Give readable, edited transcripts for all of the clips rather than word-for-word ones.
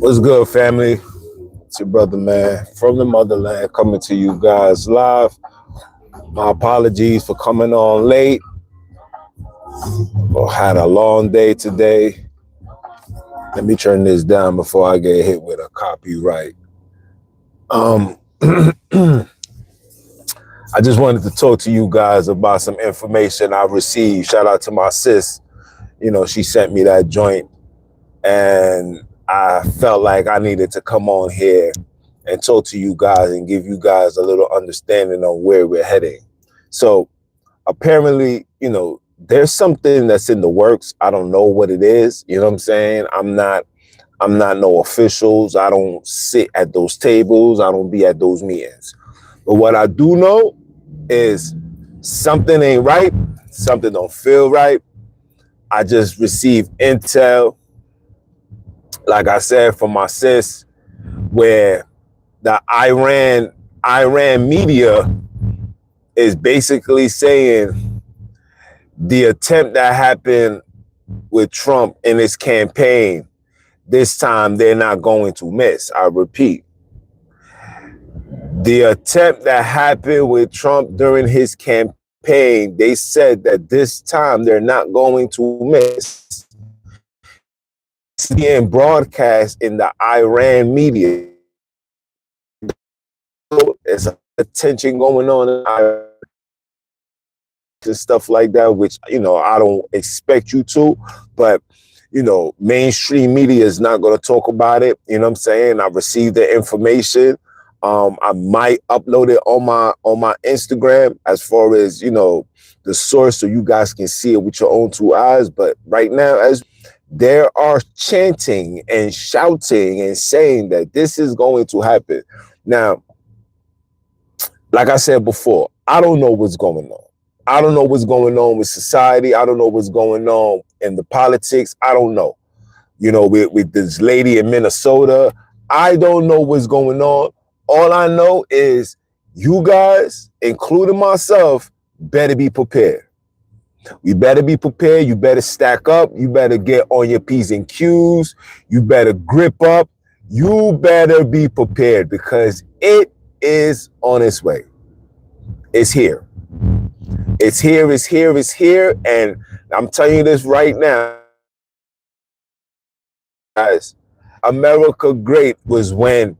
What's good, family? It's your brother, man, from the motherland, coming to you guys live. My apologies for coming on late. Had a long day today. Let me turn this down before I get hit with a copyright. I just wanted to talk to you guys about some information I received. Shout out to my sis. She sent me that joint, and I felt like I needed to come on here and talk to you guys and give you guys a little understanding of where we're heading. So apparently, there's something that's in the works. I don't know what it is. You know what I'm saying? I'm not no officials. I don't sit at those tables. I don't be at those meetings. But what I do know is something ain't right. Something don't feel right. I just received intel, like I said, from my sis, where the Iran media is basically saying the attempt that happened with Trump in his campaign, this time they're not going to miss. I repeat, the attempt that happened with Trump during his campaign, they said that this time they're not going to miss. It's being broadcast in the Iran media. There's attention going on in Iran and stuff like that, which, I don't expect you to, but, mainstream media is not going to talk about it. You know what I'm saying? I received the information. I might upload it on my Instagram as far as, the source, so you guys can see it with your own two eyes. But right now, as there are chanting and shouting and saying that this is going to happen. Now, like I said before, I don't know what's going on. I don't know what's going on with society. I don't know what's going on in the politics. I don't know. With this lady in Minnesota, I don't know what's going on. All I know is you guys, including myself, better be prepared. You better be prepared. You better stack up. You better get on your P's and Q's. You better grip up. You better be prepared, because it is on its way. It's here. It's here, it's here, it's here. And I'm telling you this right now, guys. America great was when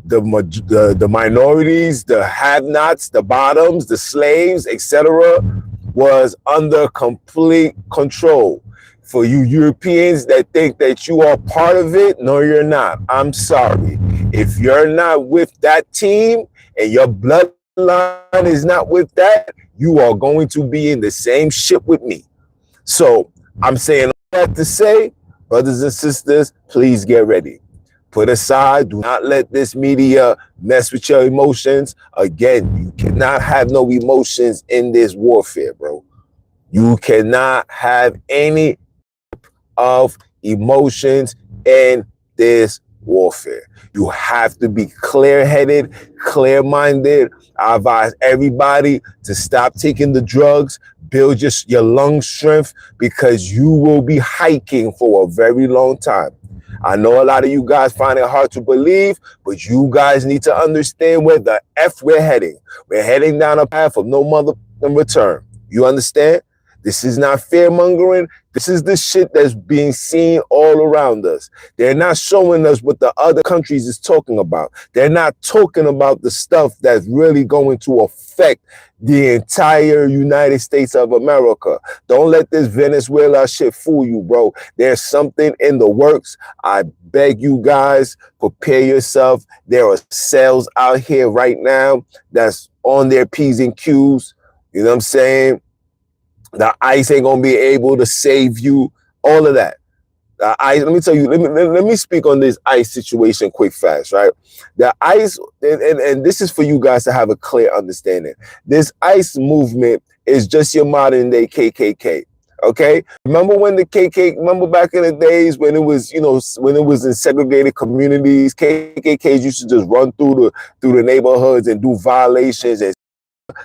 the minorities, the have-nots, the bottoms, the slaves, etc., was under complete control. For you Europeans that think that you are part of it, no, you're not. I'm sorry. If you're not with that team and your bloodline is not with that, you are going to be in the same ship with me. So I'm saying all that to say, brothers and sisters, please get ready. Put aside, do not let this media mess with your emotions. Again, you cannot have no emotions in this warfare, bro. You cannot have any of emotions in this warfare. You have to be clear-headed, clear-minded. I advise everybody to stop taking the drugs, build your lung strength, because you will be hiking for a very long time. I know a lot of you guys find it hard to believe, but you guys need to understand where the F we're heading. We're heading down a path of no mother return. You understand? This is not fear-mongering. This is the shit that's being seen all around us. They're not showing us what the other countries is talking about. They're not talking about the stuff that's really going to affect the entire United States of America. Don't let this Venezuela shit fool you, bro. There's something in the works. I beg you guys, prepare yourself. There are cells out here right now that's on their P's and Q's. You know what I'm saying? The ICE ain't gonna be able to save you. All of that. Let me tell you. Let me speak on this ICE situation quick, fast, right? The ICE, and this is for you guys to have a clear understanding. This ICE movement is just your modern day KKK. Okay, remember when the remember back in the days when it was, when it was in segregated communities, KKKs used to just run through the neighborhoods and do violations, and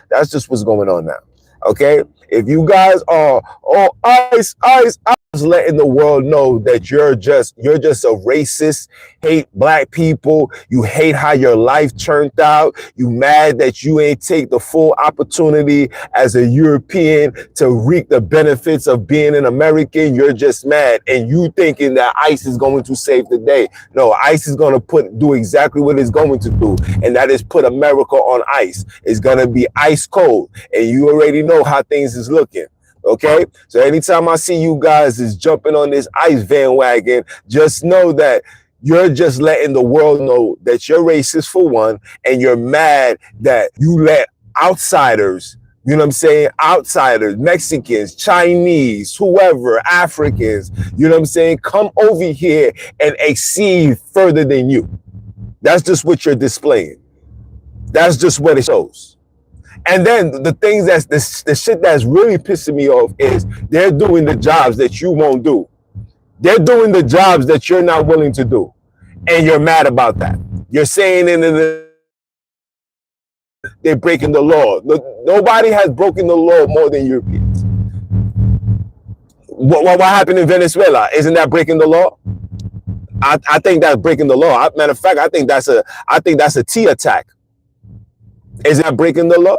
that's just what's going on now. Okay, If you guys are all ice, ice, ice, letting the world know that you're just a racist, hate black people, you hate how your life turned out, you mad that you ain't take the full opportunity as a European to reap the benefits of being an American, you're just mad. And you thinking that ICE is going to save the day. No, ICE is going to do exactly what it's going to do, and that is put America on ice. It's going to be ice cold, and you already know how things is looking. Okay, so anytime I see you guys is jumping on this ICE bandwagon, just know that you're just letting the world know that you're racist for one, and you're mad that you let outsiders, you know what I'm saying, outsiders, Mexicans, Chinese, whoever, Africans, you know what I'm saying, come over here and exceed further than you. That's just what you're displaying. That's just what it shows. And then the things that's the shit that's really pissing me off is they're doing the jobs that you won't do. They're doing the jobs that you're not willing to do. And you're mad about that. You're saying they're breaking the law. Nobody has broken the law more than Europeans. What happened in Venezuela? Isn't that breaking the law? I think that's breaking the law. Matter of fact, I think that's a T attack. Is that breaking the law?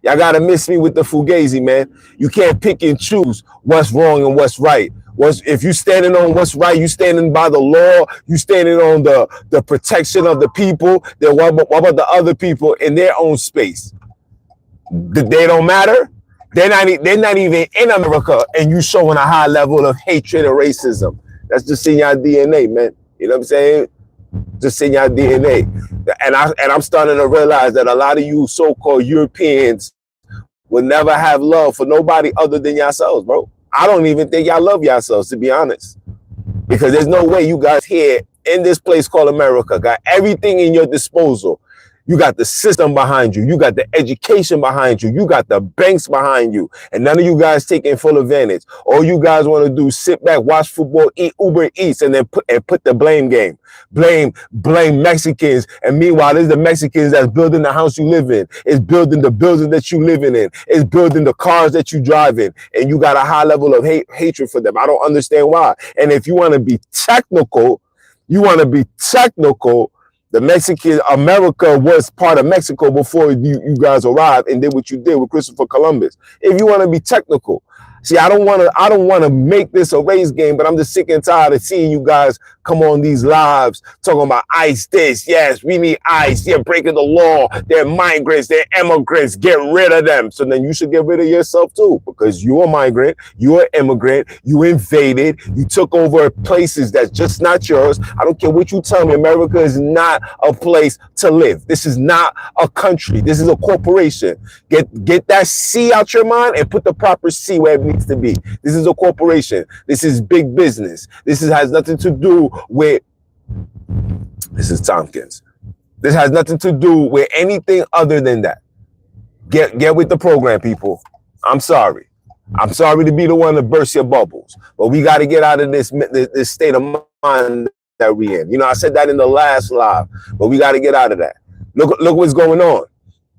Y'all gotta miss me with the fugazi, man. You can't pick and choose what's wrong and what's right. If you standing on what's right, you standing by the law, you standing on the protection of the people, then what about the other people in their own space? They don't matter? They're not even in America, and you showing a high level of hatred and racism. That's just in your DNA, man. You know what I'm saying? Just in your DNA. And I'm starting to realize that a lot of you so-called Europeans will never have love for nobody other than yourselves, bro. I don't even think y'all love yourselves, to be honest. Because there's no way you guys here in this place called America got everything in your disposal. You got the system behind you. You got the education behind you. You got the banks behind you. And none of you guys taking full advantage. All you guys want to do is sit back, watch football, eat Uber Eats, and then put the blame game. Blame Mexicans. And meanwhile, there's the Mexicans that's building the house you live in. It's building the building that you living in. It's building the cars that you drive in. And you got a high level of hatred for them. I don't understand why. And if you want to be technical, the Mexican America was part of Mexico before you guys arrived and did what you did with Christopher Columbus. If you want to be technical, see, I don't want to make this a race game, but I'm just sick and tired of seeing you guys come on these lives talking about ICE this. Yes, we need ICE. They're breaking the law. They're migrants. They're immigrants. Get rid of them. So then you should get rid of yourself too, because you're a migrant. You're an immigrant. You invaded. You took over places that's just not yours. I don't care what you tell me. America is not a place to live. This is not a country. This is a corporation. Get that C out your mind and put the proper C where it needs to be. This is a corporation. This is big business. This has nothing to do with, this is Tompkins. This has nothing to do with anything other than that. Get with the program, people. I'm sorry. I'm sorry to be the one to burst your bubbles, but we got to get out of this state of mind that we in. You know, I said that in the last live, but we got to get out of that. Look what's going on.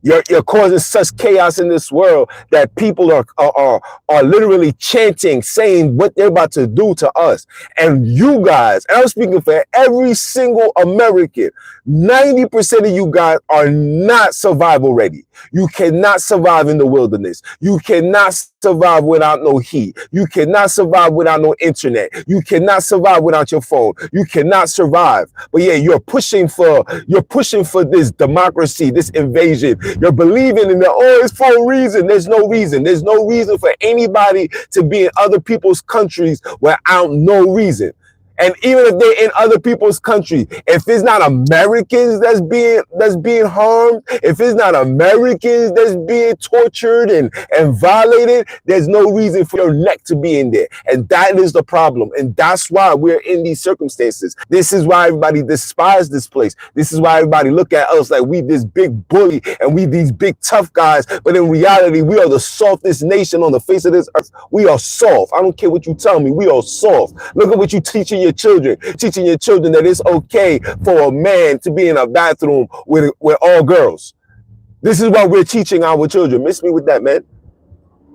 You're causing such chaos in this world that people are literally chanting, saying what they're about to do to us. And you guys, and I'm speaking for every single American, 90% of you guys are not survival ready. You cannot survive in the wilderness. You cannot survive without no heat. You cannot survive without no internet. You cannot survive without your phone. You cannot survive. But yeah, you're pushing for this democracy, this invasion. You're believing in it's for a reason. There's no reason. There's no reason for anybody to be in other people's countries without no reason. And even if they're in other people's country, if it's not Americans that's being harmed, if it's not Americans that's being tortured and violated, there's no reason for your neck to be in there. And that is the problem. And that's why we're in these circumstances. This is why everybody despises this place. This is why everybody look at us like we this big bully and we these big tough guys. But in reality, we are the softest nation on the face of this earth. We are soft. I don't care what you tell me. We are soft. Look at what you teaching your children that it's okay for a man to be in a bathroom with all girls. This is what we're teaching our children. Miss me with that, man.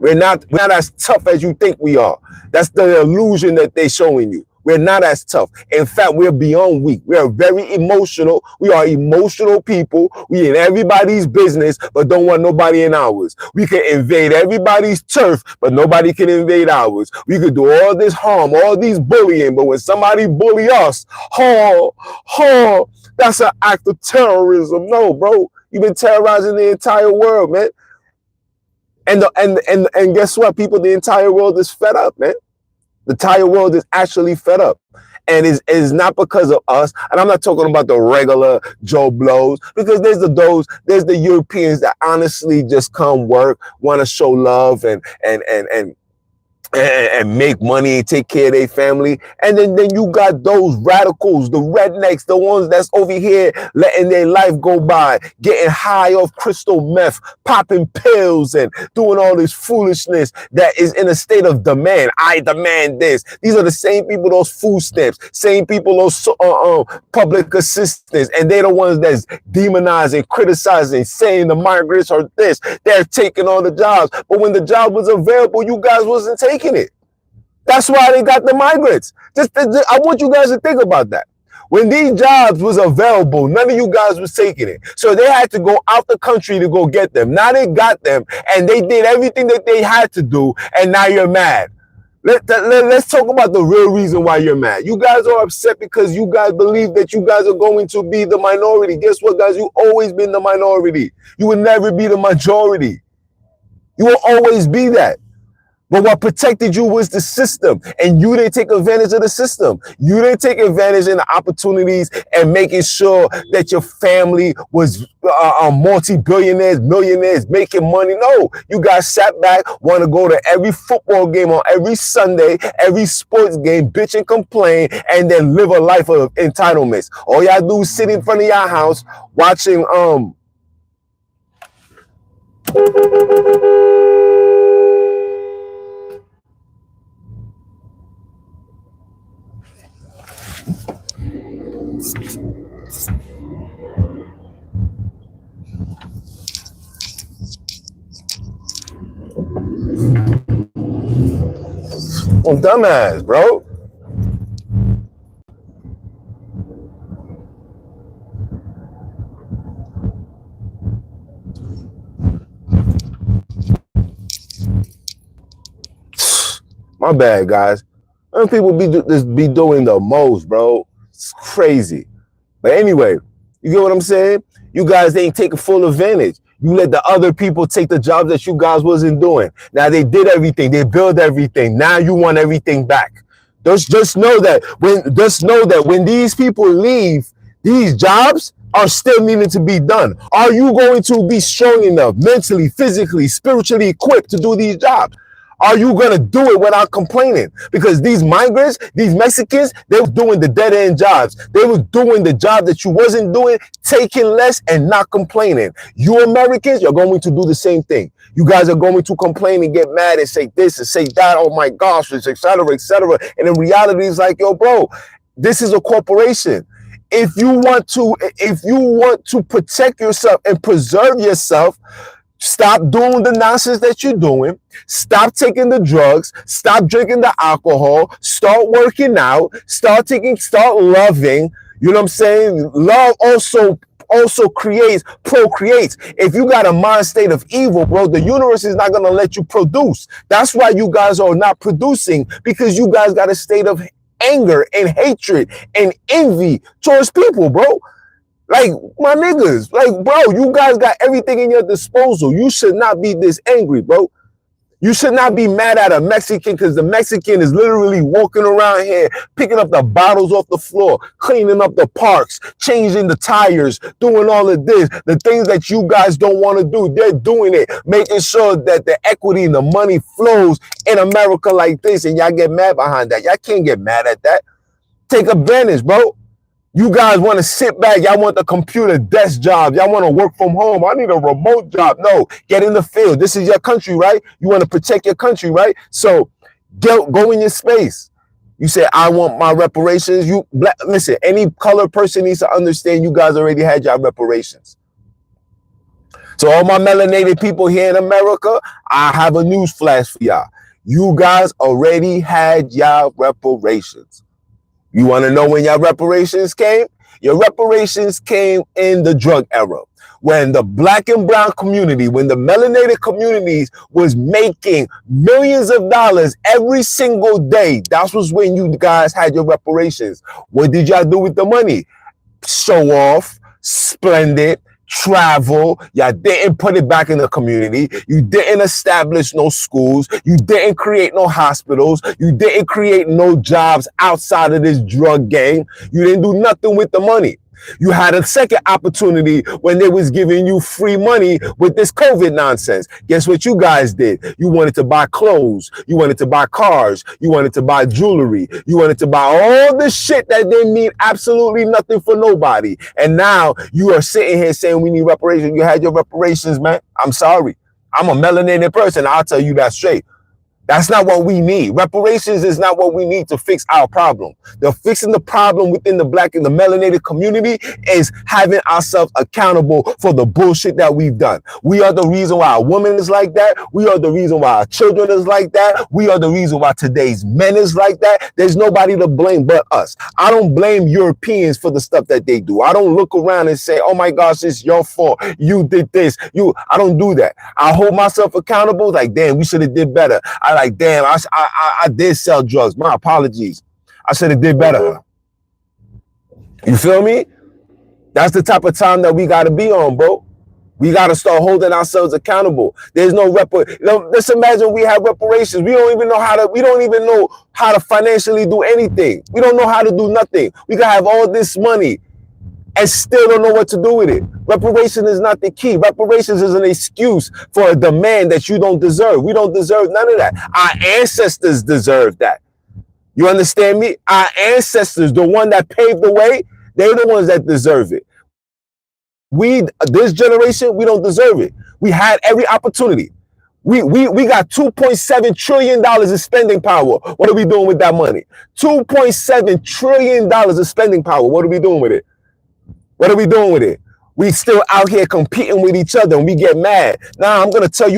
We're not as tough as you think we are. That's the illusion that they're showing you. We're not as tough. In fact, we're beyond weak. We are very emotional. We are emotional people. We in everybody's business, but don't want nobody in ours. We can invade everybody's turf, but nobody can invade ours. We could do all this harm, all these bullying, but when somebody bully us, that's an act of terrorism. No, bro. You've been terrorizing the entire world, man. And guess what? People, the entire world is fed up, man. The entire world is actually fed up. And is not because of us. And I'm not talking about the regular Joe Blows, because there's the Europeans that honestly just come work, want to show love and make money and take care of their family. And then you got those radicals, the rednecks, the ones that's over here letting their life go by, getting high off crystal meth, popping pills and doing all this foolishness that is in a state of demand. I demand this. These are the same people, those food stamps, same people, those public assistants, and they're the ones that's demonizing, criticizing, saying the migrants are this. They're taking all the jobs. But when the job was available, you guys wasn't taking it. That's why they got the migrants. I want you guys to think about that. When these jobs was available, none of you guys was taking it. So they had to go out the country to go get them. Now they got them and they did everything that they had to do, and now you're mad. Let's talk about the real reason why you're mad. You guys are upset because you guys believe that you guys are going to be the minority. Guess what, guys? You've always been the minority. You will never be the majority. You will always be that. But what protected you was the system, and you didn't take advantage of the system. You didn't take advantage of the opportunities and making sure that your family was multi-billionaires, millionaires, making money. No, you guys sat back, want to go to every football game on every Sunday, every sports game, bitch and complain, and then live a life of entitlements. All y'all do is sit in front of your house watching dumbass, bro. My bad, guys. Some people be doing the most, bro. It's crazy. But anyway, you get what I'm saying? You guys ain't taking full advantage. You let the other people take the jobs that you guys wasn't doing. Now they did everything. They built everything. Now you want everything back. Just know that when these people leave, these jobs are still needing to be done. Are you going to be strong enough, mentally, physically, spiritually equipped to do these jobs? Are you going to do it without complaining? Because these migrants, these Mexicans, they were doing the dead end jobs. They were doing the job that you wasn't doing, taking less and not complaining. You Americans, you're going to do the same thing. You guys are going to complain and get mad and say this and say that. Oh my gosh, et cetera, et cetera. And in reality, it's like, yo, bro, this is a corporation. If you want to protect yourself and preserve yourself, stop doing the nonsense that you're doing. Stop taking the drugs. Stop drinking the alcohol. Start working out. Start loving. You know what I'm saying? Love also procreates. If you got a mind state of evil, bro, the universe is not going to let you produce. That's why you guys are not producing, because you guys got a state of anger and hatred and envy towards people, bro. Like, my niggas, like, bro, you guys got everything in your disposal. You should not be this angry, bro. You should not be mad at a Mexican, because the Mexican is literally walking around here, picking up the bottles off the floor, cleaning up the parks, changing the tires, doing all of this. The things that you guys don't want to do, they're doing it, making sure that the equity and the money flows in America like this, and y'all get mad behind that. Y'all can't get mad at that. Take advantage, bro. You guys want to sit back. Y'all want the computer desk job. Y'all want to work from home. I need a remote job. No, get in the field. This is your country, right? You want to protect your country, right? So go in your space. You say, I want my reparations. Listen, any colored person needs to understand you guys already had your reparations. To all my melanated people here in America, I have a news flash for y'all. You guys already had y'all reparations. You want to know when your reparations came? Your reparations came in the drug era. When the black and brown community, when the melanated communities was making millions of dollars every single day, that was when you guys had your reparations. What did y'all do with the money? Show off, splendid, travel. Y'all didn't put it back in the community. You didn't establish no schools. You didn't create no hospitals. You didn't create no jobs outside of this drug game. You didn't do nothing with the money. You had a second opportunity when they was giving you free money with this COVID nonsense. Guess what you guys did? You wanted to buy clothes. You wanted to buy cars. You wanted to buy jewelry. You wanted to buy all this shit that didn't mean absolutely nothing for nobody. And now you are sitting here saying we need reparations. You had your reparations, man. I'm sorry. I'm a melanated person. I'll tell you that straight. That's not what we need. Reparations is not what we need to fix our problem. The fixing the problem within the black and the melanated community is having ourselves accountable for the bullshit that we've done. We are the reason why our woman is like that. We are the reason why our children is like that. We are the reason why today's men is like that. There's nobody to blame but us. I don't blame Europeans for the stuff that they do. I don't look around and say, oh my gosh, it's your fault. You did this. I don't do that. I hold myself accountable like, damn, we should have did better. Like, damn, I did sell drugs. My apologies. I should have did better. You feel me? That's the type of time that we got to be on, bro. We got to start holding ourselves accountable. There's no let's imagine we have reparations. We don't even know how to financially do anything. We don't know how to do nothing. We can have all this money and still don't know what to do with it. Reparation is not the key. Reparations is an excuse for a demand that you don't deserve. We don't deserve none of that. Our ancestors deserve that. You understand me? Our ancestors, the one that paved the way, they're the ones that deserve it. This generation, we don't deserve it. We had every opportunity. We got $2.7 trillion in spending power. What are we doing with that money? $2.7 trillion in spending power. What are we doing with it? What are we doing with it? We still out here competing with each other and we get mad. Now I'm gonna tell my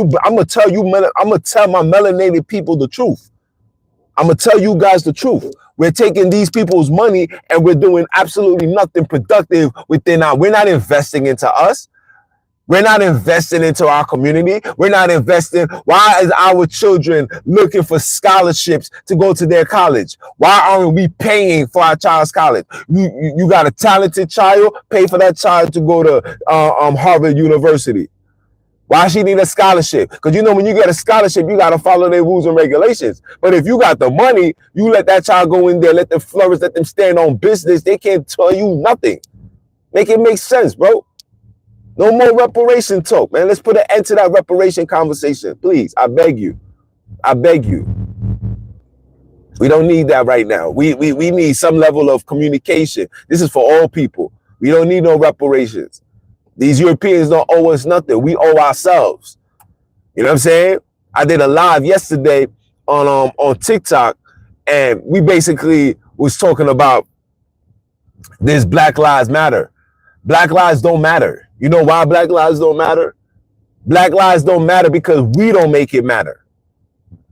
melanated people the truth. I'm gonna tell you guys the truth. We're taking these people's money and we're doing absolutely nothing productive we're not investing into us. We're not investing into our community. We're not investing. Why is our children looking for scholarships to go to their college? Why aren't we paying for our child's college? You got a talented child, pay for that child to go to Harvard University. Why she need a scholarship? Because when you get a scholarship, you got to follow their rules and regulations. But if you got the money, you let that child go in there, let them flourish, let them stand on business. They can't tell you nothing. Make it make sense, bro. No more reparation talk, man. Let's put an end to that reparation conversation. Please, I beg you. I beg you. We don't need that right now. We need some level of communication. This is for all people. We don't need no reparations. These Europeans don't owe us nothing. We owe ourselves. You know what I'm saying? I did a live yesterday on TikTok, and we basically was talking about this Black Lives Matter. Black lives don't matter. You know why black lives don't matter? Black lives don't matter because we don't make it matter.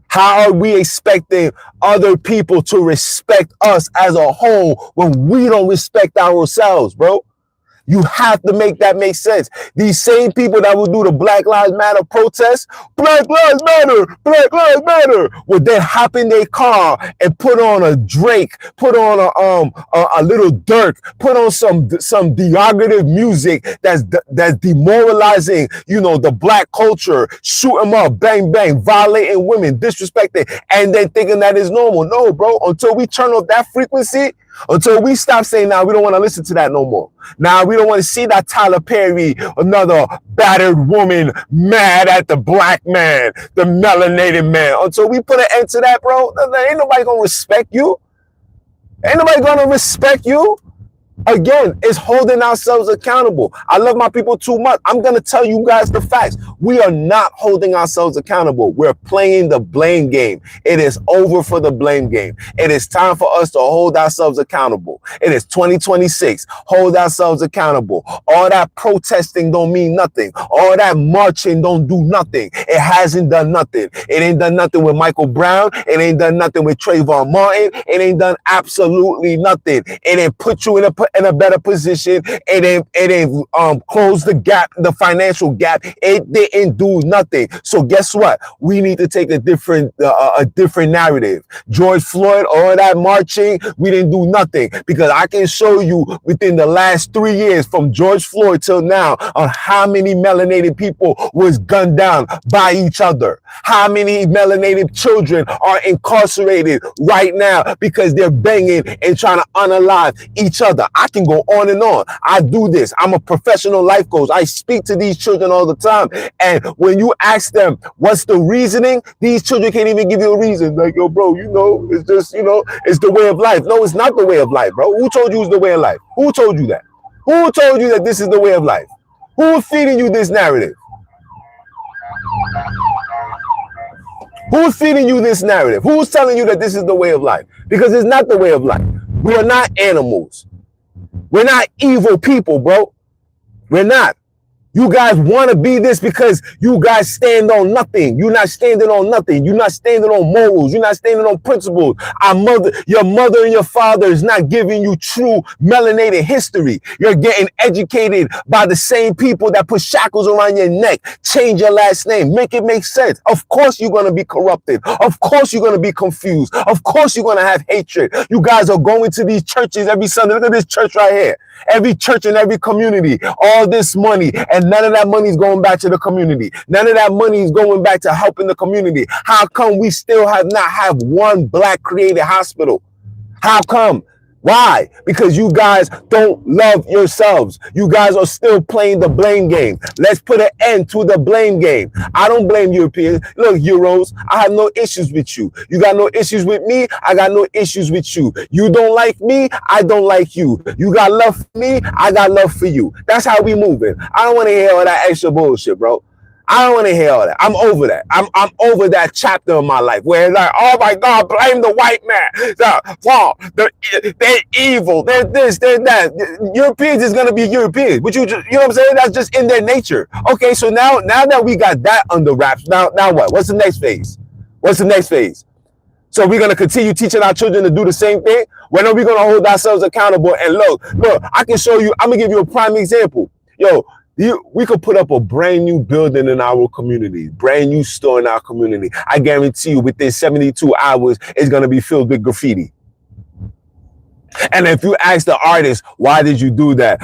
How are we expecting other people to respect us as a whole when we don't respect ourselves, bro? You have to make that make sense. These same people that will do the Black Lives Matter protests, Black Lives Matter, Black Lives Matter, would then hop in their car and put on a Drake, put on a little Dirk, put on some derogative music that's demoralizing, the black culture, shoot them up, bang, bang, violating women, disrespecting, and then thinking that is normal. No, bro, until we turn off that frequency, until we stop saying, now we don't want to listen to that no more. Now we don't want to see that Tyler Perry, another battered woman mad at the black man, the melanated man. Until we put an end to that, bro, ain't nobody going to respect you. Ain't nobody going to respect you. Again, it's holding ourselves accountable. I love my people too much. I'm going to tell you guys the facts. We are not holding ourselves accountable. We're playing the blame game. It is over for the blame game. It is time for us to hold ourselves accountable. It is 2026. Hold ourselves accountable. All that protesting don't mean nothing. All that marching don't do nothing. It hasn't done nothing. It ain't done nothing with Michael Brown. It ain't done nothing with Trayvon Martin. It ain't done absolutely nothing. It ain't put you in a better position. It ain't close the gap, the financial gap. It didn't do nothing. So guess what? We need to take a different narrative. George Floyd, all that marching, we didn't do nothing, because I can show you within the last 3 years from George Floyd till now on how many melanated people was gunned down by each other. How many melanated children are incarcerated right now because they're banging and trying to unalive each other. I can go on and on. I do this. I'm a professional life coach. I speak to these children all the time. And when you ask them, what's the reasoning? These children can't even give you a reason. Like, yo, bro, it's just, it's the way of life. No, it's not the way of life, bro. Who told you it's the way of life? Who told you that? Who told you that this is the way of life? Who's feeding you this narrative? Who's feeding you this narrative? Who's telling you that this is the way of life? Because it's not the way of life. We are not animals. We're not evil people, bro. We're not. You guys want to be this because you guys stand on nothing. You're not standing on nothing. You're not standing on morals. You're not standing on principles. Your mother and your father is not giving you true melanated history. You're getting educated by the same people that put shackles around your neck. Change your last name. Make it make sense. Of course you're going to be corrupted. Of course you're going to be confused. Of course you're going to have hatred. You guys are going to these churches every Sunday. Look at this church right here. Every church in every community, all this money, and none of that money is going back to the community. None of that money is going back to helping the community. How come we still have not have one black created hospital? How come? Why? Because you guys don't love yourselves. You guys are still playing the blame game. Let's put an end to the blame game. I don't blame Europeans. Look, Euros, I have no issues with you. You got no issues with me. I got no issues with you. You don't like me. I don't like you. You got love for me. I got love for you. That's how we moving. I don't want to hear all that extra bullshit, bro. I don't want to hear all that. I'm over that. I'm over that chapter of my life where it's like, oh my God, blame the white man. They're evil. They're this, they're that. Europeans is gonna be Europeans. But you know what I'm saying? That's just in their nature. Okay, so now that we got that under wraps, now what? What's the next phase? What's the next phase? So we're gonna continue teaching our children to do the same thing? When are we gonna hold ourselves accountable? And look, I can show you. I'm gonna give you a prime example. Yo. We could put up a brand new building in our community, brand new store in our community. I guarantee you within 72 hours, it's going to be filled with graffiti. And if you ask the artist, why did you do that?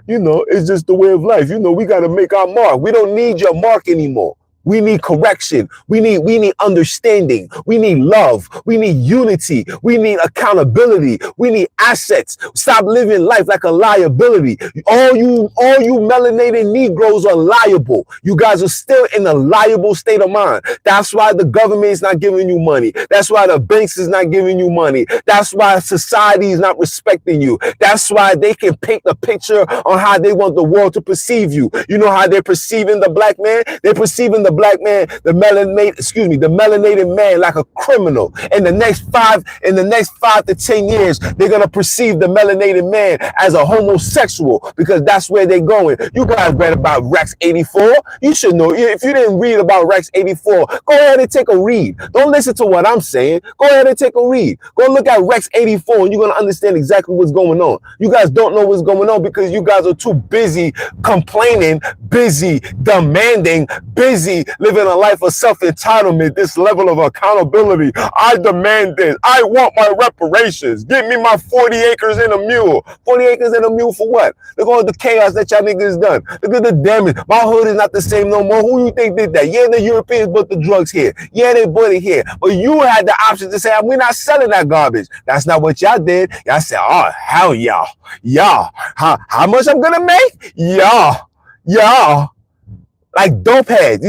It's just the way of life. We got to make our mark. We don't need your mark anymore. We need correction. We need understanding. We need love. We need unity. We need accountability. We need assets. Stop living life like a liability. All you melanated Negroes are liable. You guys are still in a liable state of mind. That's why the government is not giving you money. That's why the banks is not giving you money. That's why society is not respecting you. That's why they can paint the picture on how they want the world to perceive you. You know how they're perceiving the black man? They're perceiving the black man, the melanated man like a criminal. In the next 5 to 10 years, they're gonna perceive the melanated man as a homosexual because that's where they're going. You guys read about Rex 84. You should know. If you didn't read about Rex 84, go ahead and take a read. Don't listen to what I'm saying. Go ahead and take a read. Go look at Rex 84 and you're gonna understand exactly what's going on. You guys don't know what's going on because you guys are too busy complaining, busy demanding, busy living a life of self-entitlement, this level of accountability. I demand this. I want my reparations. Give me my 40 acres and a mule. 40 acres and a mule for what? Look at all the chaos that y'all niggas done. Look at the damage. My hood is not the same no more. Who you think did that? Yeah, the Europeans bought the drugs here. Yeah, they bought it here. But you had the option to say, we're not selling that garbage. That's not what y'all did. Y'all said, oh, hell y'all. Y'all. How much I'm gonna make? Y'all. Like dope heads,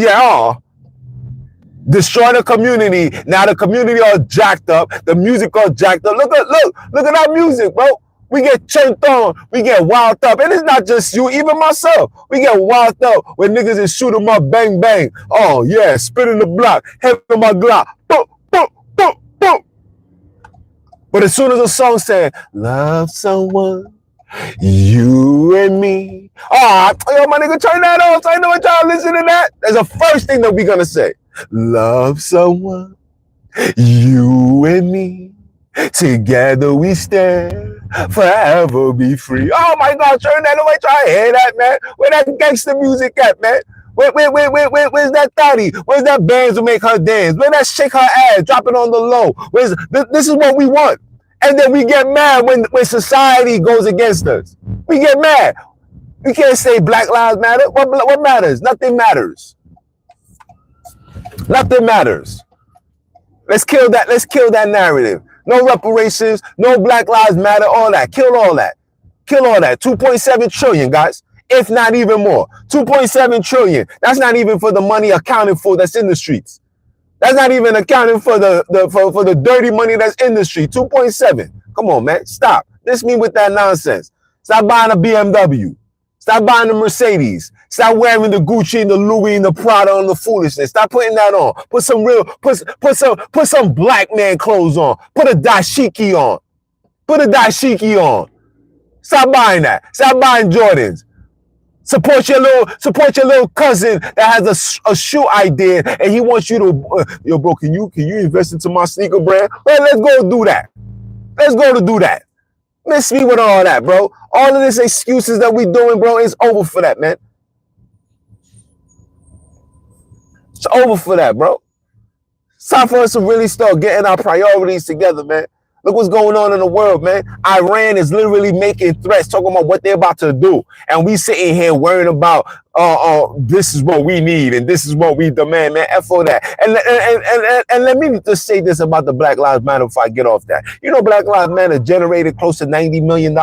destroy the community. Now the community all jacked up. The music all jacked up. Look at that music, bro. We get turned on. We get wild up. And it's not just you, even myself. We get wild up when niggas is shoot 'em up, bang, bang. Oh, yeah, spinning the block, head on my Glock. Boom, boom, boom, boom. But as soon as a song said, love someone, you and me. Oh, yo, my nigga, turn that on so I know what y'all listen to that. That's the first thing that we gonna say. Love someone, you and me. Together we stand, forever be free. Oh my God, turn that away. Try to hear that, man. Where that gangster music at, man? Where's that thotty? Where's that bands to make her dance? Where's that shake her ass, drop it on the low? This is what we want. And then we get mad when society goes against us. We get mad. We can't say Black Lives Matter. What matters? Nothing matters. Nothing matters. Let's kill that. Let's kill that narrative. No reparations, no Black Lives Matter, all that. Kill all that. Kill all that. 2.7 trillion, guys. If not even more. 2.7 trillion. That's not even for the money accounted for that's in the streets. That's not even accounting for the dirty money that's in the street. 2.7. Come on, man. Stop. This me with that nonsense. Stop buying a BMW. Stop buying the Mercedes. Stop wearing the Gucci and the Louis and the Prada and the foolishness. Stop putting that on. Put some black man clothes on. Put a dashiki on. Put a dashiki on. Stop buying that. Stop buying Jordans. Support your little cousin that has a shoe idea and he wants you to yo bro, can you invest into my sneaker brand? Well, let's go do that. Let's go to do that. Miss me with all that, bro. All of this excuses that we doing, bro, it's over for that, man. It's over for that, bro. It's time for us to really start getting our priorities together, man. Look what's going on in the world, man. Iran is literally making threats, talking about what they're about to do. And we sitting here worrying about, this is what we need and this is what we demand, man. F all that. And let me just say this about the Black Lives Matter before I get off that. You know, Black Lives Matter generated close to $90 million.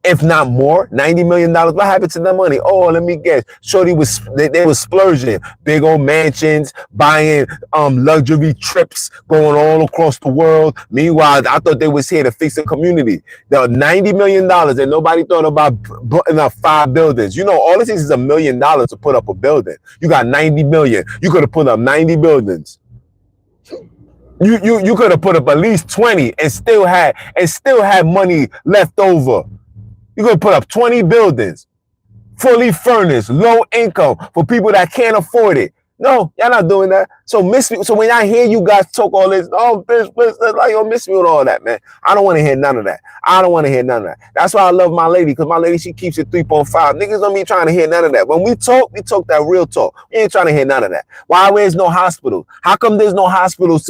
If not more, $90 million. What happened to that money? Oh, let me guess. Shorty they was splurging. Big old mansions, buying luxury trips, going all across the world. Meanwhile, I thought they was here to fix the community. There were $90 million and nobody thought about putting up 5 buildings. You know, all it takes is $1 million to put up a building. You got 90 million. You could have put up 90 buildings. You could have put up at least 20 and still had money left over. You could put up 20 buildings, fully furnished, low income for people that can't afford it. No, y'all not doing that. So when I hear you guys talk all this, oh, bitch, like, yo, miss me with all that, man. I don't want to hear none of that. I don't want to hear none of that. That's why I love my lady, because my lady, she keeps it 3.5. Niggas don't be trying to hear none of that. When we talk that real talk. We ain't trying to hear none of that. Why there's no hospital? How come there's no hospitals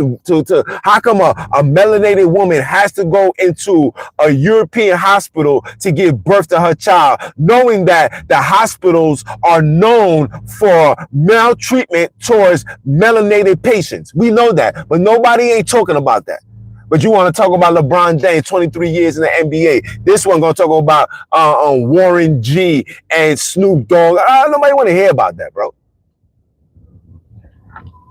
how come a melanated woman has to go into a European hospital to give birth to her child, knowing that the hospitals are known for maltreatment towards melanated patients? We know that, but nobody ain't talking about that. But you want to talk about LeBron James, 23 years in the NBA. This one gonna talk about Warren G and Snoop Dogg. Nobody want to hear about that, bro.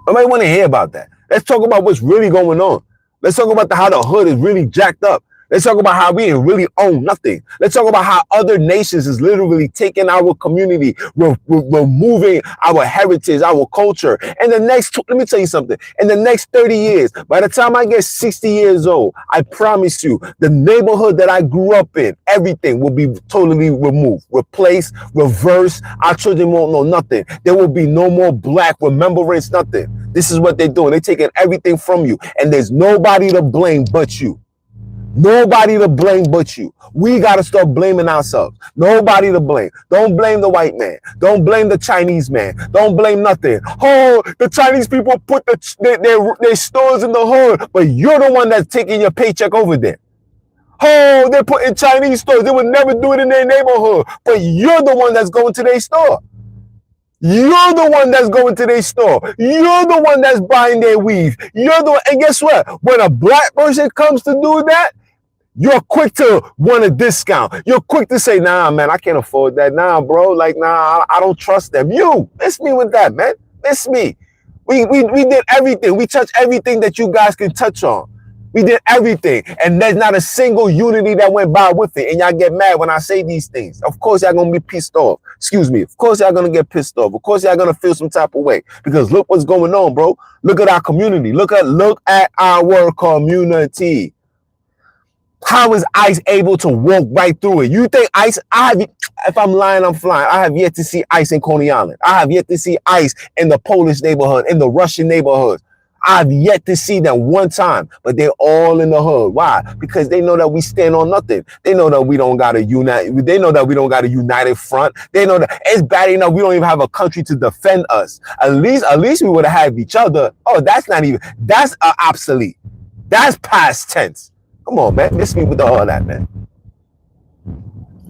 Nobody want to hear about that. Let's talk about what's really going on. Let's talk about how the hood is really jacked up. Let's talk about how we didn't really own nothing. Let's talk about how other nations is literally taking our community, removing our heritage, our culture. And let me tell you something. In the next 30 years, by the time I get 60 years old, I promise you, the neighborhood that I grew up in, everything will be totally removed, replaced, reversed. Our children won't know nothing. There will be no more black remembrance, nothing. This is what they're doing. They're taking everything from you, and there's nobody to blame but you. Nobody to blame but you. We got to start blaming ourselves. Nobody to blame. Don't blame the white man. Don't blame the Chinese man. Don't blame nothing. Oh, the Chinese people put their stores in the hood, but you're the one that's taking your paycheck over there. Oh, they're putting Chinese stores. They would never do it in their neighborhood, but you're the one that's going to their store. You're the one that's going to their store. You're the one that's buying their weave. You're the one. And guess what? When a black person comes to do that, you're quick to want a discount. You're quick to say, nah, man, I can't afford that. Nah, bro. Like, nah, I don't trust them. Miss me with that, man. Miss me. We did everything. We touched everything that you guys can touch on. We did everything. And there's not a single unity that went by with it. And y'all get mad when I say these things. Of course, y'all gonna be pissed off. Excuse me. Of course, y'all gonna get pissed off. Of course, y'all gonna feel some type of way. Because look what's going on, bro. Look at our community. Look at our community. How is ICE able to walk right through it? You think ICE, if I'm lying, I'm flying. I have yet to see ICE in Coney Island. I have yet to see ICE in the Polish neighborhood, in the Russian neighborhood. I've yet to see them one time, but they're all in the hood. Why? Because they know that we stand on nothing. They know that we don't got a unite. They know that we don't got a united front. They know that it's bad enough we don't even have a country to defend us. At least we would have had each other. Oh, that's obsolete. That's past tense. Come on, man. Miss me with all that, man.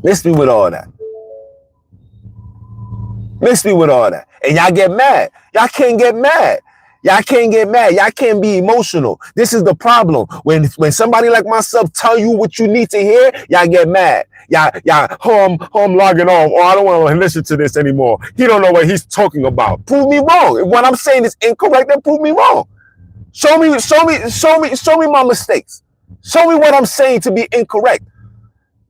Miss me with all that. Miss me with all that. And y'all get mad. Y'all can't get mad. Y'all can't get mad. Y'all can't be emotional. This is the problem. When somebody like myself tell you what you need to hear, y'all get mad. I'm logging on. Oh, I don't want to listen to this anymore. He don't know what he's talking about. Prove me wrong. If what I'm saying is incorrect, then prove me wrong. Show me my mistakes. Show me what I'm saying to be incorrect.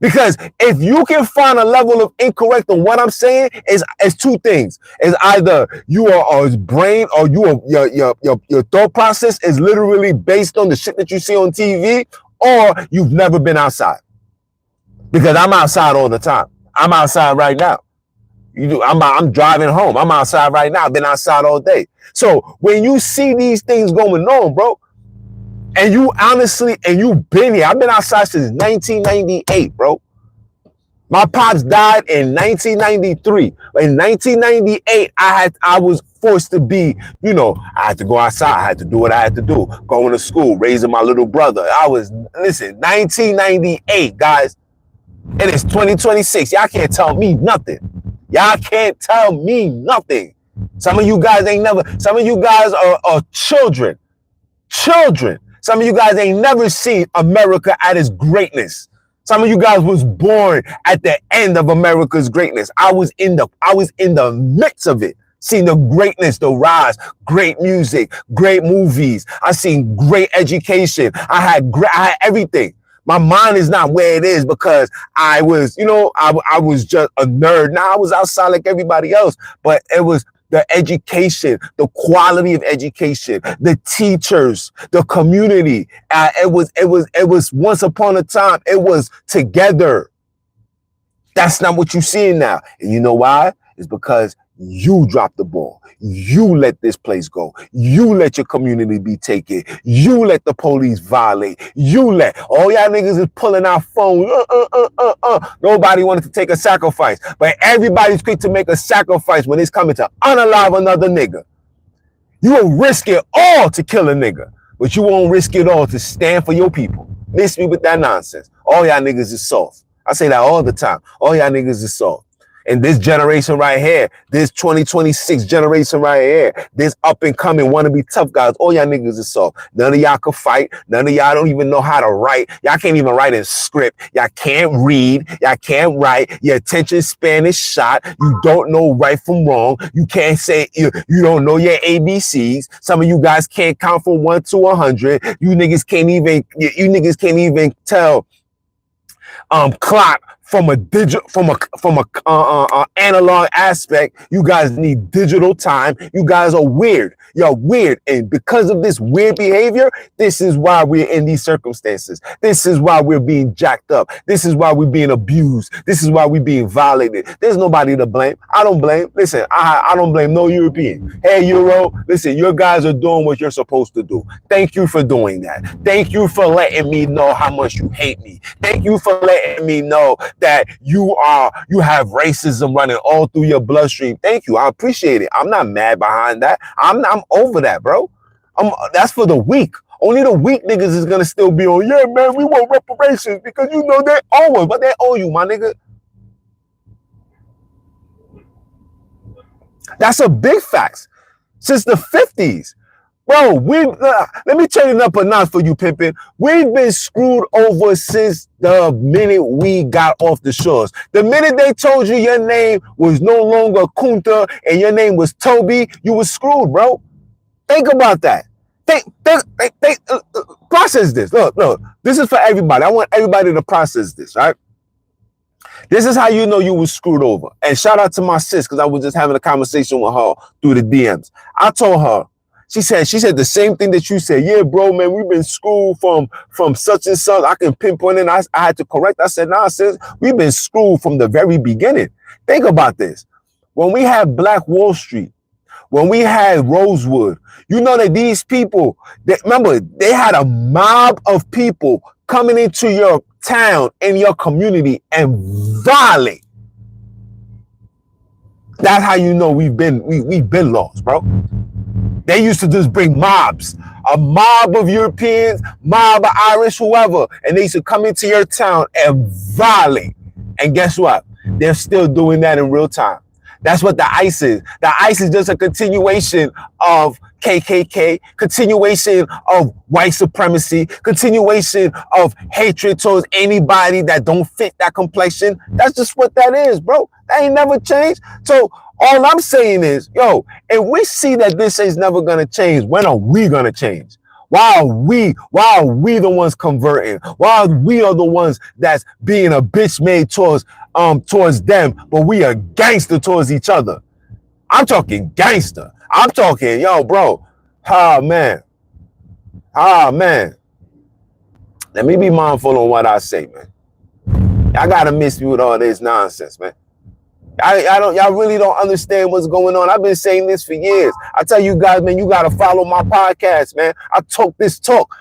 Because if you can find a level of incorrect on what I'm saying, is two things. It's either you are a brain or your thought process is literally based on the shit that you see on TV, or you've never been outside. Because I'm outside all the time. I'm outside right now. I'm driving home. I'm outside right now. I've been outside all day. So when you see these things going on, bro, and you honestly, and you've been here. I've been outside since 1998, bro. My pops died in 1993. In 1998, I was forced to be, I had to go outside. I had to do what I had to do. Going to school, raising my little brother. 1998, guys. It is 2026. Y'all can't tell me nothing. Y'all can't tell me nothing. Some of you guys are children. Children. Some of you guys ain't never seen America at its greatness. Some of you guys was born at the end of America's greatness. I was in the midst of it, seeing the greatness, the rise, great music, great movies. I seen great education. I had everything. My mind is not where it is because I was, I was just a nerd. Now I was outside like everybody else, but it was the education, the quality of education, the teachers, the community. It was once upon a time, it was together. That's not what you're seeing now. And you know why? It's because you dropped the ball. You let this place go. You let your community be taken. You let the police violate. You let all y'all niggas is pulling out phones. Nobody wanted to take a sacrifice, but everybody's quick to make a sacrifice when it's coming to unalive another nigga. You will risk it all to kill a nigga, but you won't risk it all to stand for your people. Miss me with that nonsense. All y'all niggas is soft. I say that all the time. All y'all niggas is soft. And this generation right here, this 2026 generation right here, this up and coming wannabe tough guys, all y'all niggas is soft. None of y'all can fight. None of y'all don't even know how to write. Y'all can't even write in script. Y'all can't read. Y'all can't write. Your attention span is shot. You don't know right from wrong. You can't say, you don't know your ABCs. Some of you guys can't count from 1 to 100. You niggas can't even tell clock from a digital, from a analog aspect. You guys need digital time. You guys are weird. You're weird. And because of this weird behavior, this is why we're in these circumstances. This is why we're being jacked up. This is why we're being abused. This is why we're being violated. There's nobody to blame. I don't blame. Listen, I don't blame no European. Hey, Euro, listen, your guys are doing what you're supposed to do. Thank you for doing that. Thank you for letting me know how much you hate me. Thank you for letting me know that you have racism running all through your bloodstream. Thank you. I appreciate it. I'm not mad behind that. I'm over that, bro. That's for the weak. Only the weak niggas is gonna still be on, yeah, man, we want reparations because they owe us, but they owe you, my nigga. That's a big fact. Since the 50s. Bro, let me turn it up a notch for you, Pimpin'. We've been screwed over since the minute we got off the shores. The minute they told you your name was no longer Kunta and your name was Toby, you were screwed, bro. Think about that. Process process this. Look, this is for everybody. I want everybody to process this, right? This is how you know you was screwed over. And shout out to my sis, because I was just having a conversation with her through the DMs. I told her, she said the same thing that you said. Yeah, bro, man, we've been screwed from such and such. I can pinpoint it. I had to correct. I said, nah, sis, we've been screwed from the very beginning. Think about this. When we had Black Wall Street, when we had Rosewood, you know that these people, remember, they had a mob of people coming into your town, in your community, and violate. That's how you know we've been lost, bro. They used to just bring mobs, a mob of Europeans, mob of Irish, whoever, and they used to come into your town and violate. And guess what? They're still doing that in real time. That's what the ICE is. The ICE is just a continuation of KKK, continuation of white supremacy, continuation of hatred towards anybody that don't fit that complexion. That's just what that is, bro. That ain't never changed. So all I'm saying is, yo, if we see that this is never gonna change, when are we gonna change? Why are we the ones converting? Why are we the ones that's being a bitch made towards them, but we are gangster towards each other? I'm talking gangster. I'm talking, yo, bro. Man. Let me be mindful on what I say, man. Y'all gotta miss me with all this nonsense, man. Y'all really don't understand what's going on. I've been saying this for years. I tell you guys, man, you gotta follow my podcast, man. I talk this talk.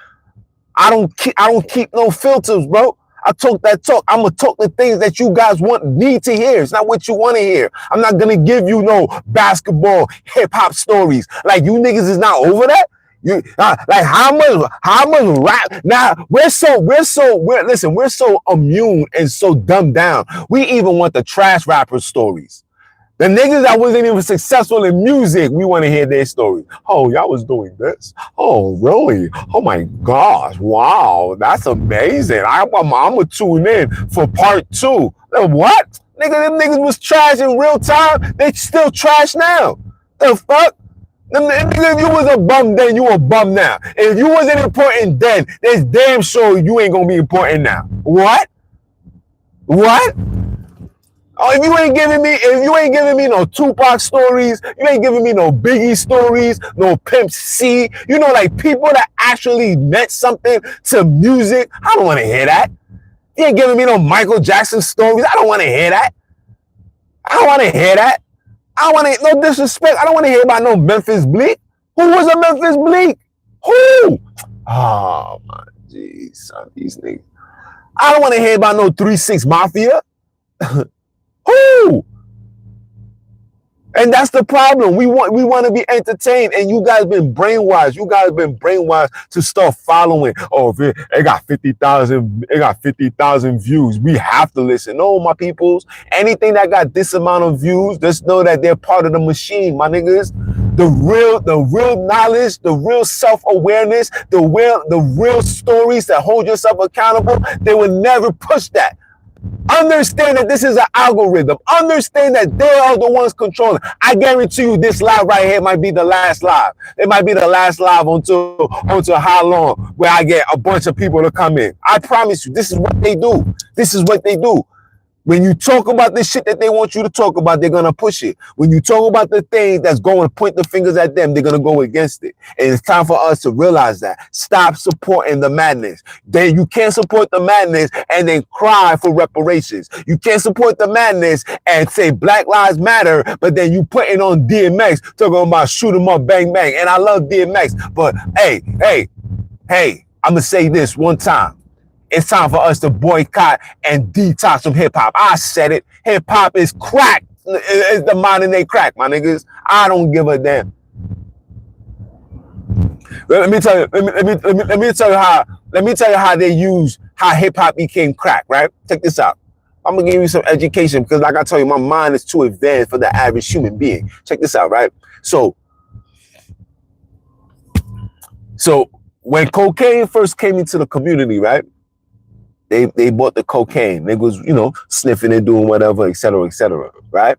I don't keep no filters, bro. I talk that talk. I'm gonna talk the things that you guys need to hear. It's not what you want to hear. I'm not gonna give you no basketball, hip hop stories. Like, you niggas is not over that. You like how much rap? Now we're so immune and so dumbed down. We even want the trash rapper stories. The niggas that wasn't even successful in music, we want to hear their stories. Oh, y'all was doing this. Oh, really? Oh my gosh! Wow, that's amazing. I'm gonna tune in for part 2. What? Nigga, them niggas was trash in real time. They still trash now. The fuck? If you was a bum then, you a bum now. If you wasn't important then, it's damn sure you ain't gonna be important now. What? Oh, if you ain't giving me no Tupac stories, you ain't giving me no Biggie stories, no Pimp C, you know, like people that actually meant something to music, I don't want to hear that. You ain't giving me no Michael Jackson stories, I don't want to hear that. No disrespect. I don't want to hear about no Memphis Bleak. Who was a Memphis Bleak? Who? Oh my jeez, these niggas. I don't want to hear about no 3-6 Mafia. Who? And that's the problem. We want to be entertained, and you guys been brainwashed. You guys been brainwashed to start following. Oh, if it got 50,000 views, we have to listen. No, my peoples. Anything that got this amount of views, just know that they're part of the machine, my niggas. The real knowledge, the real self-awareness, the real stories that hold yourself accountable, they will never push that. Understand that this is an algorithm. Understand that they are the ones controlling. I guarantee you this live right here might be the last live. It might be the last live until how long, where I get a bunch of people to come in. I promise you, this is what they do. When you talk about the shit that they want you to talk about, they're going to push it. When you talk about the things that's going to point the fingers at them, they're going to go against it. And it's time for us to realize that. Stop supporting the madness. Then you can't support the madness and then cry for reparations. You can't support the madness and say Black Lives Matter, but then you putting on DMX talking about shoot 'em up, bang, bang. And I love DMX, but hey, I'm going to say this one time. It's time for us to boycott and detox from hip-hop. I said it. Hip-hop is crack. It's the modern day crack, my niggas. I don't give a damn. Let me tell you how hip-hop became crack, right? Check this out. I'm gonna give you some education because, like I tell you, my mind is too advanced for the average human being. Check this out, right? So when cocaine first came into the community, right? They bought the cocaine. Niggas, sniffing and doing whatever, et cetera, right?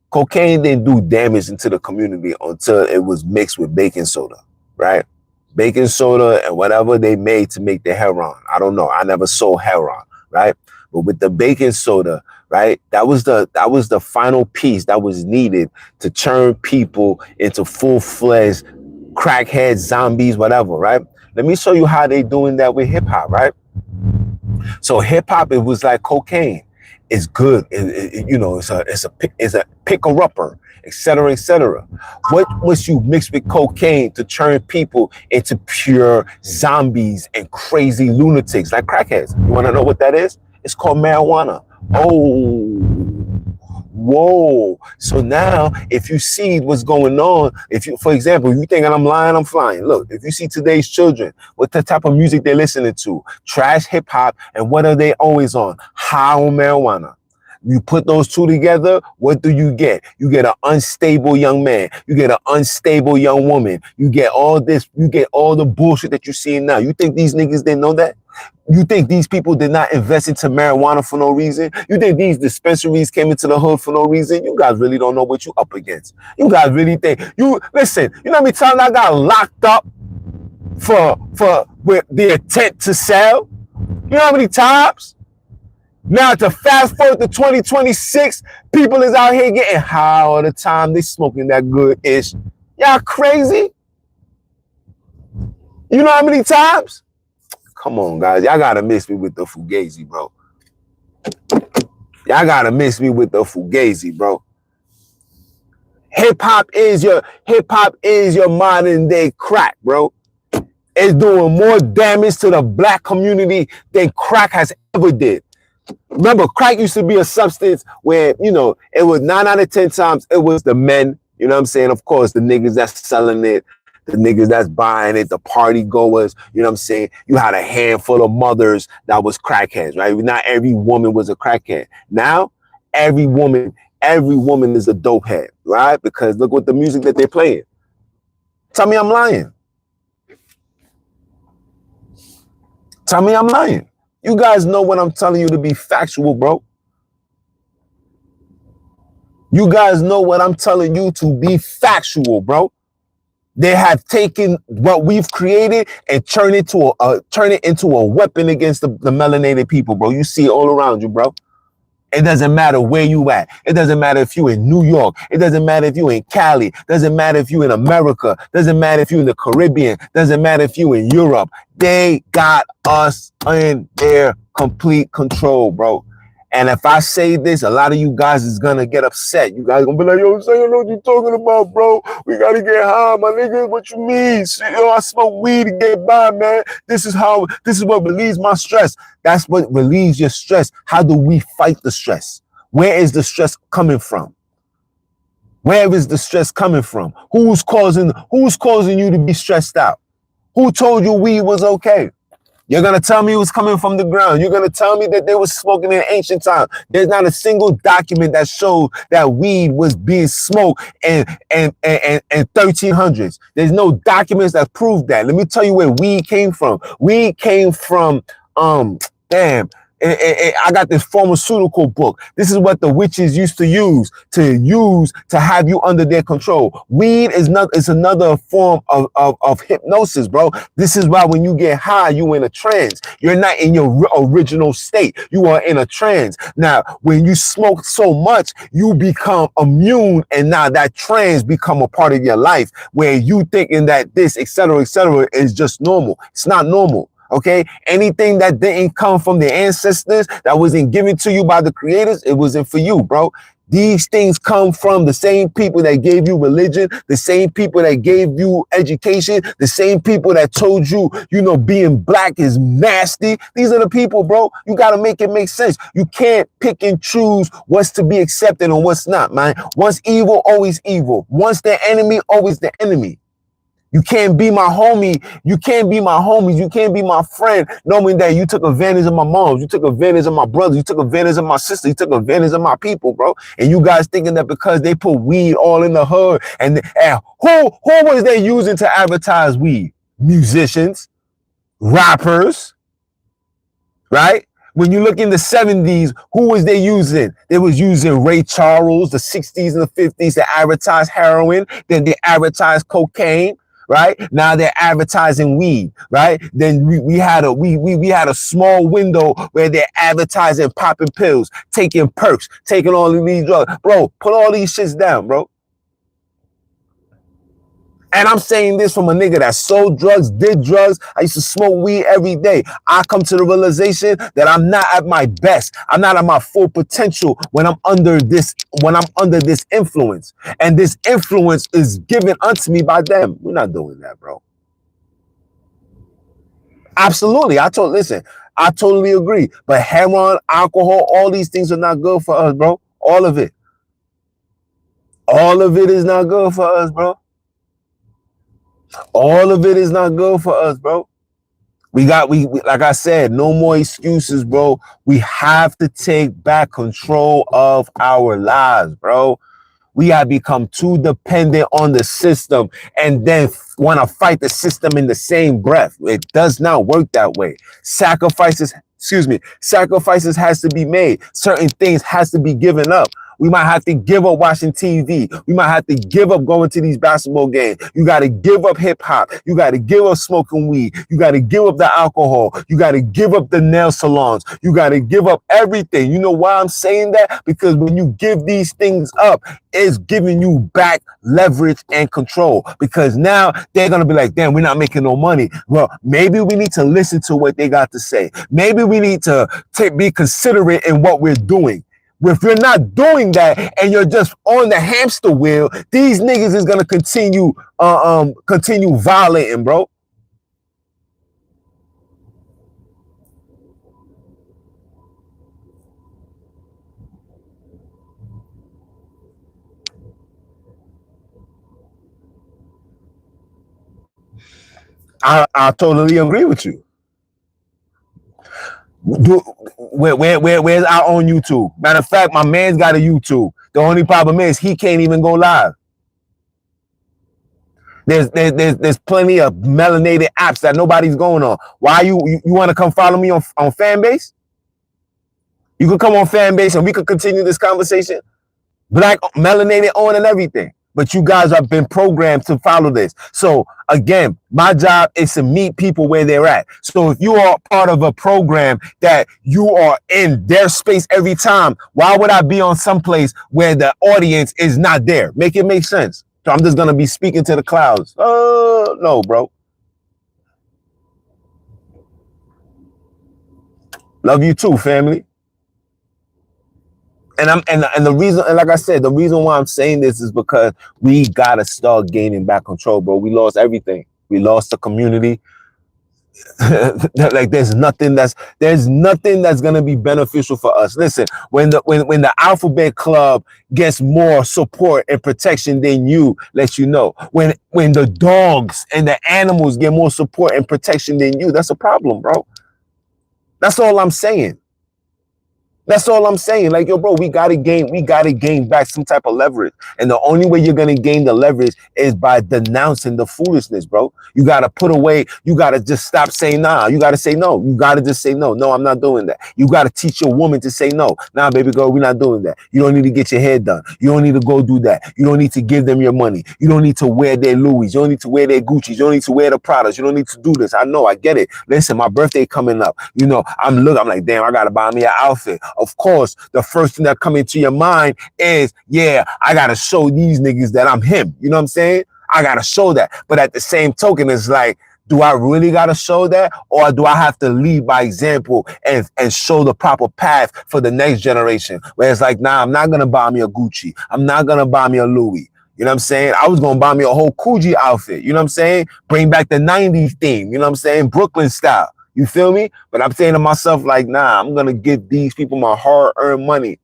Cocaine didn't do damage into the community until it was mixed with baking soda, right? baking soda and whatever they made to make the heroin. I don't know. I never sold heroin, right? But with the baking soda, right? That was the final piece that was needed to turn people into full-fledged crackheads, zombies, whatever, right? Let me show you how they doing that with hip hop, right? So hip hop, it was like cocaine. It's good. It's a picker upper, etc., etc. What must you mix with cocaine to turn people into pure zombies and crazy lunatics like crackheads? You want to know what that is? It's called marijuana. Oh, whoa. So now, if you see what's going on, if you, for example, you think I'm lying, I'm flying. Look, if you see today's children, what the type of music they're listening to, trash hip hop, and what are they always on? High on marijuana. You put those two together, what do you get? You get an unstable young man. You get an unstable young woman. You get all this, you get all the bullshit that you're seeing now. You think these niggas didn't know that? You think these people did not invest into marijuana for no reason? You think these dispensaries came into the hood for no reason? You guys really don't know what you up against. You guys really think, listen, you know how many times I got locked up with the intent to sell? You know how many times? Now to fast forward to 2026, people is out here getting high all the time. They smoking that good ish. Y'all crazy? You know how many times? Come on, guys. Y'all gotta miss me with the Fugazi, bro. Y'all gotta miss me with the Fugazi, bro. Hip hop is your modern day crack, bro. It's doing more damage to the black community than crack has ever did. Remember, crack used to be a substance where, it was 9 out of 10 times, it was the men, you know what I'm saying? Of course, the niggas that's selling it, the niggas that's buying it, the party goers, you know what I'm saying? You had a handful of mothers that was crackheads, right? Not every woman was a crackhead. Now, every woman is a dope head, right? Because look what the music that they're playing. Tell me I'm lying. Tell me I'm lying. You guys know what I'm telling you to be factual, bro. You guys know what I'm telling you to be factual, bro. They have taken what we've created and turn it into a weapon against the melanated people, bro. You see it all around you, bro. It doesn't matter where you at. It doesn't matter if you in New York. It doesn't matter if you in Cali. It doesn't matter if you in America. It doesn't matter if you in the Caribbean. It doesn't matter if you in Europe. They got us in their complete control, bro. And if I say this, a lot of you guys is gonna get upset. You guys gonna be like, yo, say, I know what you're talking about, bro. We gotta get high, my nigga. What you mean? Yo, I smoke weed to get by, man. This is what relieves my stress. That's what relieves your stress. How do we fight the stress? Where is the stress coming from? Where is the stress coming from? Who's causing you to be stressed out? Who told you weed was okay? You're going to tell me it was coming from the ground. You're going to tell me that they were smoking in ancient times. There's not a single document that shows that weed was being smoked in 1300s. There's no documents that prove that. Let me tell you where weed came from. Weed came from, I got this pharmaceutical book. This is what the witches used to use to have you under their control. Weed is another form of hypnosis, bro. This is why when you get high, you in a trance. You're not in your original state. You are in a trance. Now, when you smoke so much, you become immune, and now that trance become a part of your life where you thinking that this, etc., is just normal. It's not normal. Okay, anything that didn't come from the ancestors, that wasn't given to you by the creators, it wasn't for you, bro. These things come from the same people that gave you religion, the same people that gave you education, the same people that told you, being black is nasty. These are the people, bro. You got to make it make sense. You can't pick and choose what's to be accepted and what's not, man. Once evil, always evil. Once the enemy, always the enemy. You can't be my homie. You can't be my homies. You can't be my friend, knowing that you took advantage of my mom. You took advantage of my brother. You took advantage of my sister. You took advantage of my people, bro. And you guys thinking that because they put weed all in the hood, and who was they using to advertise weed? Musicians, rappers, right? When you look in the 70s, who was they using? They was using Ray Charles, the 60s and the 50s to advertise heroin. Then they advertised cocaine. right? Now they're advertising weed, right? Then we had a small window where they're advertising popping pills, taking perks, taking all of these drugs. Bro, put all these shits down, bro. And I'm saying this from a nigga that sold drugs, did drugs. I used to smoke weed every day. I come to the realization that I'm not at my best. I'm not at my full potential when I'm under this influence. And this influence is given unto me by them. We're not doing that, bro. Absolutely. Listen, I totally agree. But heroin, alcohol, all these things are not good for us, bro. All of it. All of it is not good for us, bro. All of it is not good for us, bro. We like I said, no more excuses, bro. We have to take back control of our lives, bro. We have become too dependent on the system and then want to fight the system in the same breath. It does not work that way. Sacrifices has to be made. Certain things has to be given up. We might have to give up watching TV. We might have to give up going to these basketball games. You got to give up hip hop. You got to give up smoking weed. You got to give up the alcohol. You got to give up the nail salons. You got to give up everything. You know why I'm saying that? Because when you give these things up, it's giving you back leverage and control. Because now they're going to be like, damn, we're not making no money. Well, maybe we need to listen to what they got to say. Maybe we need to be considerate in what we're doing. If you're not doing that and you're just on the hamster wheel, these niggas is gonna continue violating, bro. I totally agree with you. Where's our own YouTube? Matter of fact, my man's got a YouTube. The only problem is he can't even go live. There's plenty of melanated apps that nobody's going on. Why you want to come follow me on Fanbase? You could come on Fanbase and we could continue this conversation. Black, melanated on and everything. But you guys have been programmed to follow this. So again, my job is to meet people where they're at. So if you are part of a program that you are in their space every time, why would I be on some place where the audience is not there? Make it make sense. So I'm just going to be speaking to the clouds. Oh, no, bro. Love you too, family. And the reason, and like I said, the reason why I'm saying this is because we gotta start gaining back control, bro. We lost everything. We lost the community. Like there's nothing that's gonna be beneficial for us. Listen, when the Alphabet Club gets more support and protection than you, let you know. When the dogs and the animals get more support and protection than you, that's a problem, bro. That's all I'm saying. That's all I'm saying. Like, yo, bro, we gotta gain back some type of leverage. And the only way you're gonna gain the leverage is by denouncing the foolishness, bro. You gotta put away, you gotta just stop saying nah. You gotta say no. You gotta just say no. No, I'm not doing that. You gotta teach your woman to say no. Nah, baby girl, we're not doing that. You don't need to get your hair done. You don't need to go do that. You don't need to give them your money. You don't need to wear their Louis. You don't need to wear their Gucci's. You don't need to wear the Pradas. You don't need to do this. I know, I get it. Listen, my birthday coming up. You know, I'm like, damn, I gotta buy me an outfit. Of course, the first thing that comes into your mind is, yeah, I gotta show these niggas that I'm him. You know what I'm saying? I gotta show that. But at the same token, it's like, do I really gotta show that? Or do I have to lead by example and show the proper path for the next generation? Where it's like, nah, I'm not gonna buy me a Gucci. I'm not gonna buy me a Louis. You know what I'm saying? I was gonna buy me a whole Coogee outfit. You know what I'm saying? Bring back the 90s theme. You know what I'm saying? Brooklyn style. You feel me? But I'm saying to myself, like, nah, I'm gonna give these people my hard-earned money.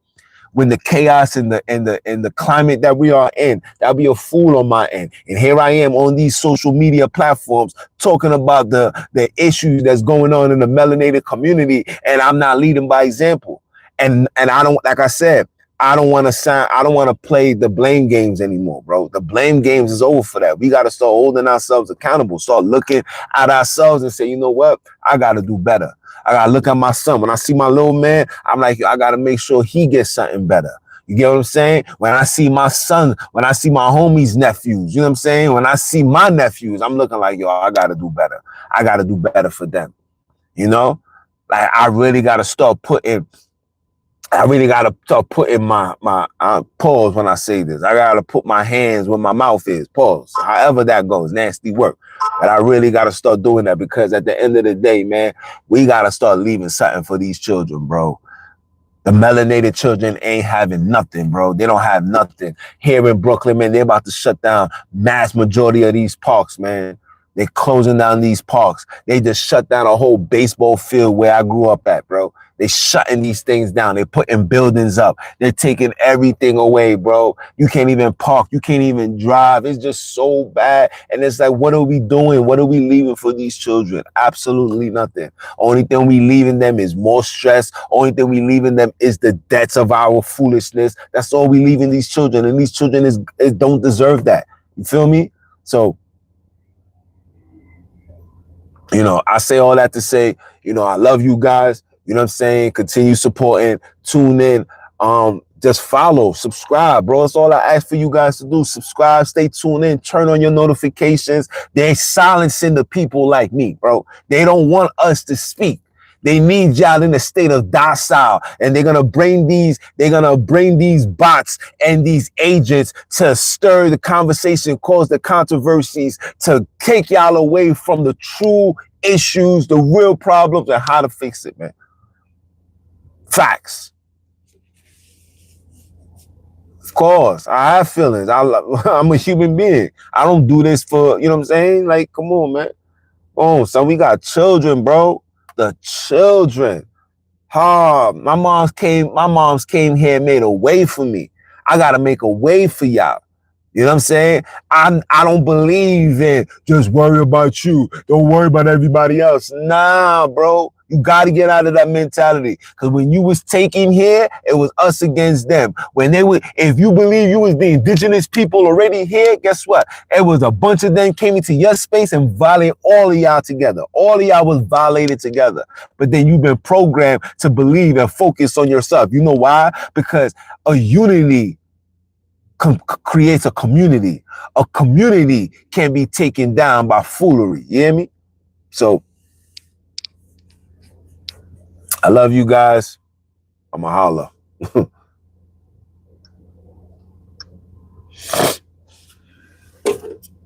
When the chaos and the climate that we are in, that'll be a fool on my end. And here I am on these social media platforms talking about the issues that's going on in the melanated community, and I'm not leading by example. And I don't, like I said, I don't want to play the blame games anymore, bro. The blame games is over for that. We got to start holding ourselves accountable, start looking at ourselves and say, you know what? I got to do better. I got to look at my son. When I see my little man, I'm like, I got to make sure he gets something better. You get what I'm saying? When I see my son, when I see my homies' nephews, you know what I'm saying? When I see my nephews, I'm looking like, yo, I gotta do better. I gotta do better for them. You know? Like I really gotta start putting my pause when I say this. I gotta put my hands where my mouth is. Pause. However that goes, nasty work. But I really gotta start doing that because at the end of the day, man, we gotta start leaving something for these children, bro. The melanated children ain't having nothing, bro. They don't have nothing. Here in Brooklyn, man, they're about to shut down mass majority of these parks, man. They're closing down these parks. They just shut down a whole baseball field where I grew up at, bro. They shutting these things down. They're putting buildings up. They're taking everything away, bro. You can't even park. You can't even drive. It's just so bad. And it's like, what are we doing? What are we leaving for these children? Absolutely nothing. Only thing we leaving them is more stress. Only thing we leaving them is the debts of our foolishness. That's all we leaving these children. And these children is don't deserve that. You feel me? So, you know, I say all that to say, you know, I love you guys. You know what I'm saying? Continue supporting, tune in, just follow, subscribe, bro. That's all I ask for you guys to do. Subscribe, stay tuned in, turn on your notifications. They're silencing the people like me, bro. They don't want us to speak. They need y'all in a state of docile, and they're gonna bring these bots and these agents to stir the conversation, cause the controversies, to take y'all away from the true issues, the real problems, and how to fix it, man. Facts. Of course, I have feelings. I'm a human being. I don't do this for, you know what I'm saying? Like, come on, man. Oh, so we got children, bro. The children. My moms came here and made a way for me. I gotta make a way for y'all. You know what I'm saying? I don't believe in just worry about you. Don't worry about everybody else. Nah, bro. You got to get out of that mentality. Because when you was taking here, it was us against them. If you believe you was the indigenous people already here, guess what? It was a bunch of them came into your space and violated all of y'all together. All of y'all was violated together. But then you've been programmed to believe and focus on yourself. You know why? Because a unity creates a community. A community can be taken down by foolery. You hear me? So I love you guys. I'm a holla.